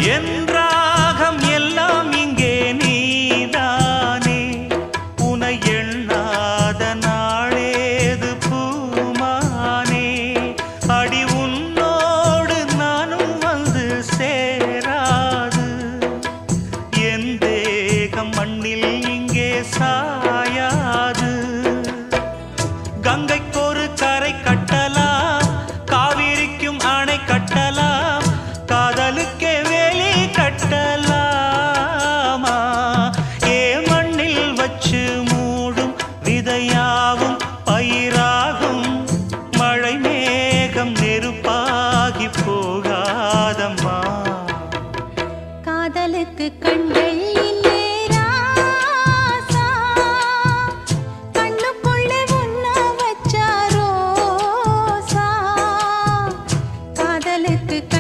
என் ராகம் எல்லாம் இங்கே நீதானே உனை எண்ணாத நாளேது பூமானே அடி உன்னோடு நானும் வந்து சேராது என் தேகம் மண்ணில் இங்கே சாயாது கங்கைக்கொரு கரை கட்டலாம் காவிரிக்கும் அணை கட்டலாம் காதலுக்கே வேலி கட்டலாமா ஏ மண்ணில் வச்சு மூடும் விதையாவும் பயிராகும் மழை மேகம் நெருப்பாகி போகாதம்மா காதலுக்கு கண்